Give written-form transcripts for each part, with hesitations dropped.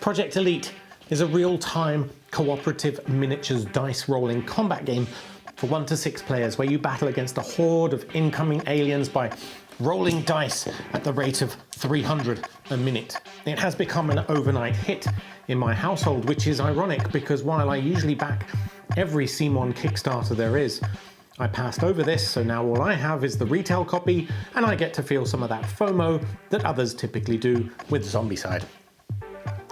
Project Elite is a real-time cooperative miniatures dice rolling combat game for 1 to 6 players where you battle against a horde of incoming aliens by rolling dice at the rate of 300 a minute. It has become an overnight hit in my household, which is ironic because while I usually back every Simon Kickstarter there is, I passed over this, so now all I have is the retail copy and I get to feel some of that FOMO that others typically do with Zombicide.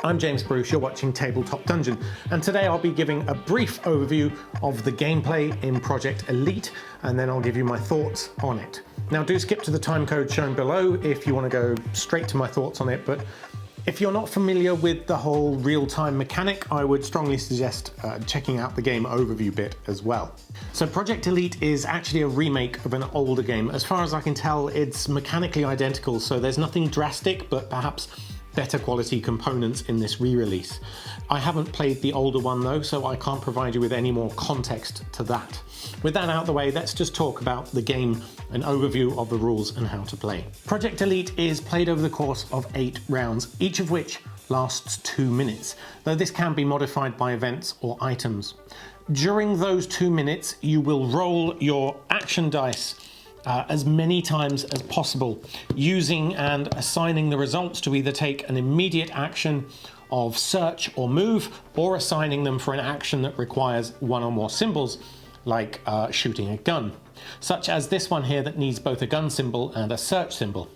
I'm James Bruce, you're watching Tabletop Dungeon, and today I'll be giving a brief overview of the gameplay in Project Elite, and then I'll give you my thoughts on it. Now do skip to the timecode shown below if you want to go straight to my thoughts on it, but if you're not familiar with the whole real-time mechanic, I would strongly suggest checking out the game overview bit as well. So Project Elite is actually a remake of an older game. As far as I can tell, it's mechanically identical, so there's nothing drastic, but perhaps better quality components in this re-release. I haven't played the older one though, so I can't provide you with any more context to that. With that out of the way, let's just talk about the game, an overview of the rules and how to play. Project Elite is played over the course of 8 rounds, each of which lasts 2 minutes, though this can be modified by events or items. During those 2 minutes, you will roll your action dice as many times as possible, using and assigning the results to either take an immediate action of search or move, or assigning them for an action that requires 1 or more symbols, like shooting a gun, such as this one here that needs both a gun symbol and a search symbol.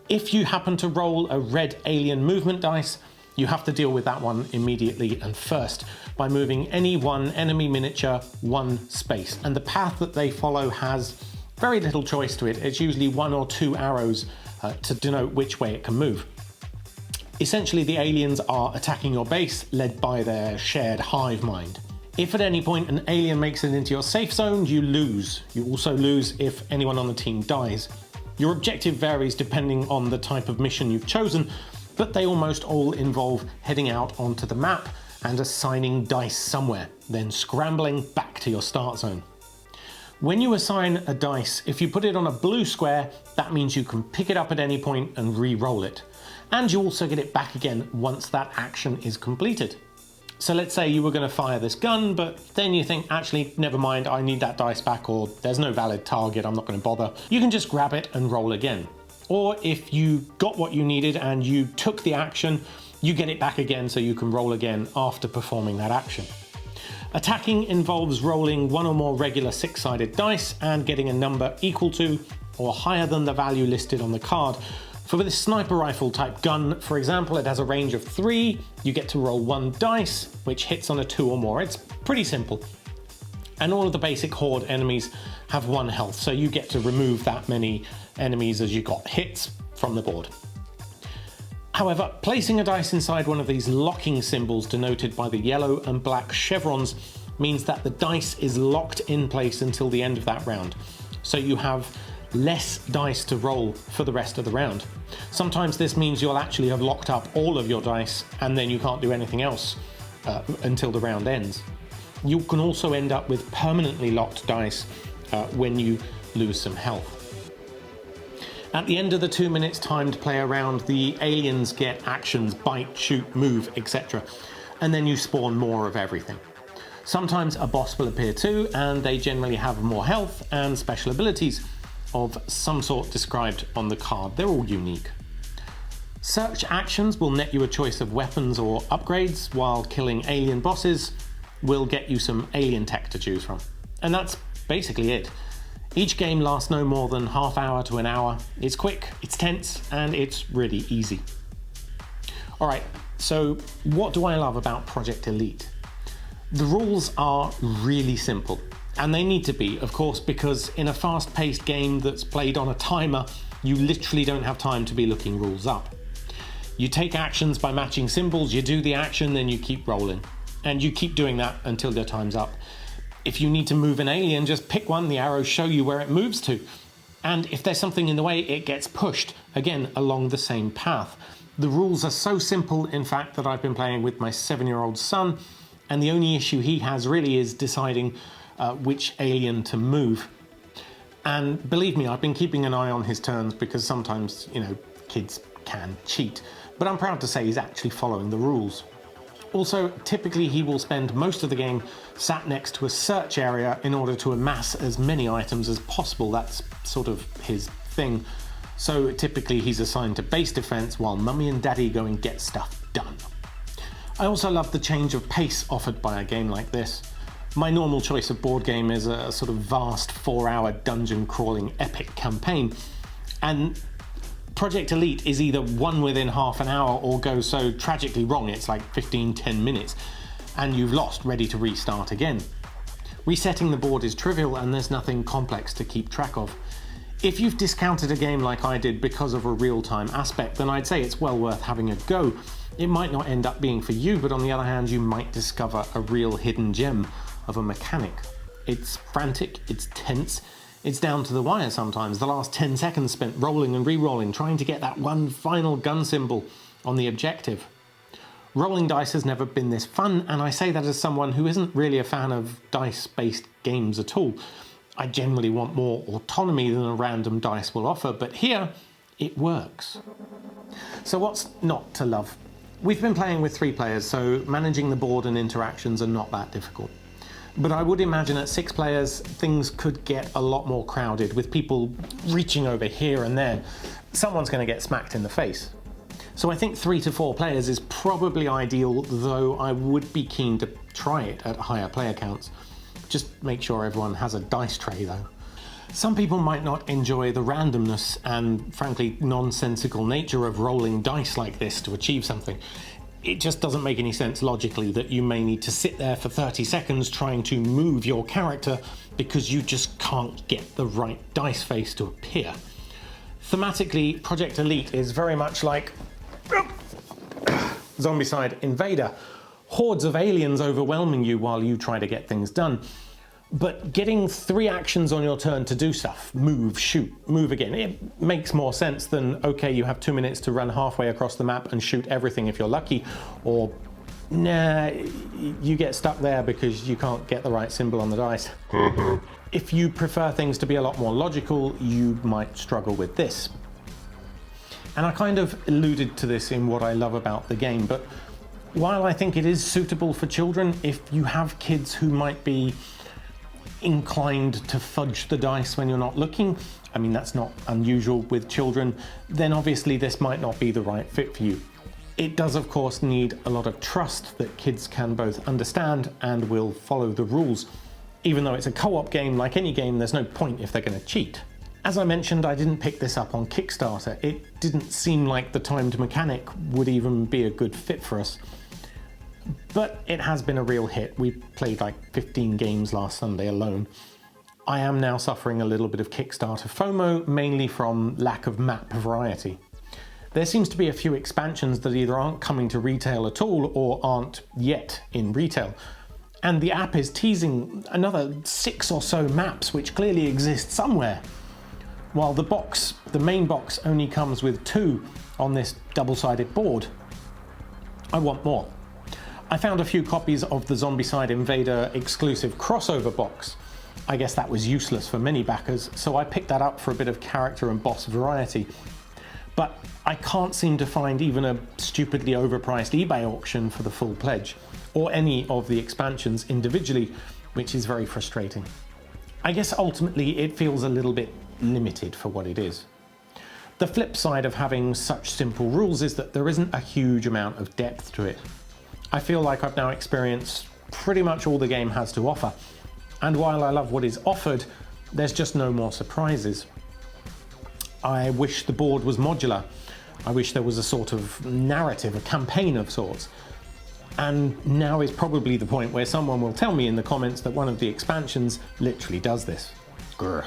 If you happen to roll a red alien movement dice, you have to deal with that one immediately and first by moving any one enemy miniature 1 space, and the path that they follow has very little choice to it. It's usually 1 or 2 arrows to denote which way it can move. Essentially, the aliens are attacking your base, led by their shared hive mind. If at any point an alien makes it into your safe zone, you lose. You also lose if anyone on the team dies. Your objective varies depending on the type of mission you've chosen, but they almost all involve heading out onto the map and assigning dice somewhere, then scrambling back to your start zone. When you assign a dice, if you put it on a blue square, that means you can pick it up at any point and re-roll it. And you also get it back again once that action is completed. So let's say you were going to fire this gun, but then you think, actually, never mind, I need that dice back, or there's no valid target, I'm not going to bother. You can just grab it and roll again. Or if you got what you needed and you took the action, you get it back again so you can roll again after performing that action. Attacking involves rolling 1 or more regular 6-sided dice and getting a number equal to or higher than the value listed on the card. For this sniper rifle type gun, for example, it has a range of 3. You get to roll 1 dice, which hits on a 2 or more. It's pretty simple. And all of the basic horde enemies have 1 health, so you get to remove that many enemies as you got hits from the board. However, placing a dice inside one of these locking symbols denoted by the yellow and black chevrons means that the dice is locked in place until the end of that round. So you have less dice to roll for the rest of the round. Sometimes this means you'll actually have locked up all of your dice and then you can't do anything else until the round ends. You can also end up with permanently locked dice when you lose some health. At the end of the 2 minutes timed play around, the aliens get actions, bite, shoot, move, etc. And then you spawn more of everything. Sometimes a boss will appear too, and they generally have more health and special abilities of some sort described on the card. They're all unique. Search actions will net you a choice of weapons or upgrades, while killing alien bosses will get you some alien tech to choose from. And that's basically it. Each game lasts no more than half hour to an hour. It's quick, it's tense, and it's really easy. Alright, so what do I love about Project Elite? The rules are really simple, and they need to be, of course, because in a fast-paced game that's played on a timer, you literally don't have time to be looking rules up. You take actions by matching symbols, you do the action, then you keep rolling. And you keep doing that until your time's up. If you need to move an alien, just pick one, the arrows show you where it moves to. And if there's something in the way, it gets pushed, again, along the same path. The rules are so simple, in fact, that I've been playing with my 7-year-old son, and the only issue he has really is deciding which alien to move. And believe me, I've been keeping an eye on his turns because sometimes, you know, kids can cheat. but I'm proud to say he's actually following the rules. Also, typically he will spend most of the game sat next to a search area in order to amass as many items as possible. That's sort of his thing. So typically he's assigned to base defense while Mummy and Daddy go and get stuff done. I also love the change of pace offered by a game like this. My normal choice of board game is a sort of vast 4-hour dungeon crawling epic campaign, and Project Elite is either won within half an hour or goes so tragically wrong it's like 15-10 minutes and you've lost, ready to restart again. Resetting the board is trivial and there's nothing complex to keep track of. If you've discounted a game like I did because of a real-time aspect, then I'd say it's well worth having a go. It might not end up being for you, but on the other hand you might discover a real hidden gem of a mechanic. It's frantic, it's tense, it's down to the wire sometimes. The last 10 seconds spent rolling and re-rolling, trying to get that one final gun symbol on the objective. Rolling dice has never been this fun, and I say that as someone who isn't really a fan of dice-based games at all. I generally want more autonomy than a random dice will offer, but here, it works. So what's not to love? We've been playing with 3 players, so managing the board and interactions are not that difficult. But I would imagine at 6 players, things could get a lot more crowded, with people reaching over here and there. Someone's going to get smacked in the face. So I think 3 to 4 players is probably ideal, though I would be keen to try it at higher player counts. Just make sure everyone has a dice tray though. Some people might not enjoy the randomness and, frankly, nonsensical nature of rolling dice like this to achieve something. It just doesn't make any sense logically that you may need to sit there for 30 seconds trying to move your character because you just can't get the right dice face to appear. Thematically, Project Elite is very much like Zombicide Invader. Hordes of aliens overwhelming you while you try to get things done. But getting 3 actions on your turn to do stuff, move, shoot, move again, it makes more sense than, okay, you have 2 minutes to run halfway across the map and shoot everything if you're lucky, or nah, you get stuck there because you can't get the right symbol on the dice. If you prefer things to be a lot more logical, you might struggle with this. And I kind of alluded to this in what I love about the game, but while I think it is suitable for children, if you have kids who might be inclined to fudge the dice when you're not looking, I mean that's not unusual with children, then obviously this might not be the right fit for you. It does of course need a lot of trust that kids can both understand and will follow the rules. Even though it's a co-op game, like any game, there's no point if they're going to cheat. As I mentioned, I didn't pick this up on Kickstarter. It didn't seem like the timed mechanic would even be a good fit for us. But it has been a real hit. We played like 15 games last Sunday alone. I am now suffering a little bit of Kickstarter FOMO, mainly from lack of map variety. There seems to be a few expansions that either aren't coming to retail at all or aren't yet in retail. And the app is teasing another 6 or so maps which clearly exist somewhere. While the main box only comes with 2 on this double-sided board. I want more. I found a few copies of the Zombicide Invader exclusive crossover box. I guess that was useless for many backers, so I picked that up for a bit of character and boss variety. But I can't seem to find even a stupidly overpriced eBay auction for the full pledge, or any of the expansions individually, which is very frustrating. I guess ultimately it feels a little bit limited for what it is. The flip side of having such simple rules is that there isn't a huge amount of depth to it. I feel like I've now experienced pretty much all the game has to offer, and while I love what is offered, there's just no more surprises. I wish the board was modular. I wish there was a sort of narrative, a campaign of sorts. And now is probably the point where someone will tell me in the comments that one of the expansions literally does this. Grr.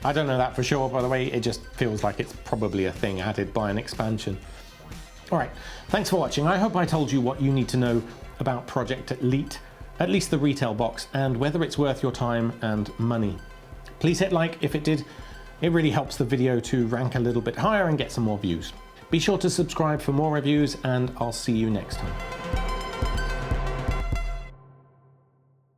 I don't know that for sure, by the way, it just feels like it's probably a thing added by an expansion. Alright, thanks for watching. I hope I told you what you need to know about Project Elite, at least the retail box, and whether it's worth your time and money. Please hit like if it did. It really helps the video to rank a little bit higher and get some more views. Be sure to subscribe for more reviews, and I'll see you next time.